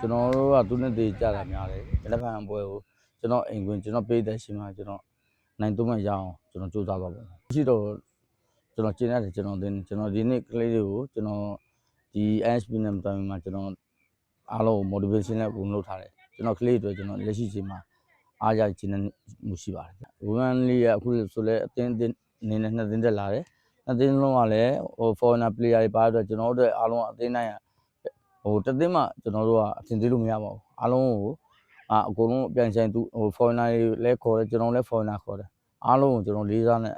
ကျွန်တော်တို့ကသူနဲ့တည်ကြတာများတယ်လက်ဖန်ပွဲကိုကျွန်တော်အိမ်ကွင်းကျွန်တော်ပေးတဲ့ရှင်မှာကျွန်တော်နိုင်သုံးမှရအောင်ကျွန်တော်စူးစမ်းပါမယ်ရှိတော့ကျွန်တော်ကျင်းရတယ်ကျွန်တော်ဒီနေ့ကလေးတွေကိုကျွန်တော်ဒီ ISP နဲ့တိုင်မှာကျွန်တော်အားလုံး motivation နဲ့ပုံလုပ်ထားတယ်ကျွန်တော်ကလေးတွေကျွန်တော်လက်ရှိချိန်မှာအားရခြင်းနဲ့မှုရှိပါတယ်ဝမ်လေးကအခုဆိုလဲအတင်းအနေနဲ့နှစ်တင်းတက်လာတယ်နှစ်တင်းလုံးကလည်းဟို foreigner player တွေပါတော့ကျွန်တော်တို့အားလုံးအတင်းနိုင်ဟိုတသိန်းမှကျွန်တော်တို့ကအထင်သေးလို့မရပါဘူးအားလုံးကိုအကုန်လုံးပြန်ဆိုင်သူဟို foreigner တွေလည်းခေါ်တယ်ကျွန်တော်လည်း foreigner ခေါ်တယ်အားလုံးကိုကျွန်တော်လေးစားနဲ့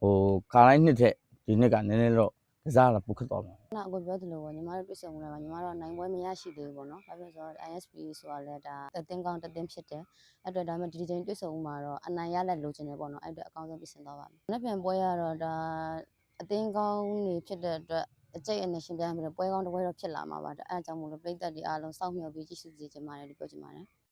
ဟိုခါတိုင်းနှစ်ထက်ဒီနှစ်ကနည်းနည်းတော့ကစားတာပုတ်ခတ်သွားမှာ那我ပြောသလိုညီမတို့တွေ့ဆုံလာပါညီမတို့နိုင်ပွဲမရရှိသေးဘူးပေါ့နော်။ဘာဖြစ်လို့ဆိုတော့ ISP ဆိုတာလည်းဒါအတင်းကောင်းတင်းဖြစ်တယ်။အဲ့အတွက်ဒါမှဒီချိန်တွေ့ဆုံမှာတော့အနိုင်ရလက်လိုချင်တယ်ပေါ့နော်။အဲ့အတွက်အကောင်းဆုံးပြင်ဆင်သွားပါမယ်။နောက်ပြန်ပွဲရတော့ဒါအတင်းကောင်းနေဖြစ်တဲ့အတွက်အကျိတ်အနေရှင်ပြန်ပြီးတော့ပွဲကောင်းတစ်ပွဲတော့ဖြစ်လာမှာပါ။အဲ့အကြောင်းမို့လို့ပြည်သက်တွေအားလုံးစောင့်မျှော်ပြီးကြည့်ရှုစေချင်ပါတယ်လို့ပြောချင်ပါတယ်။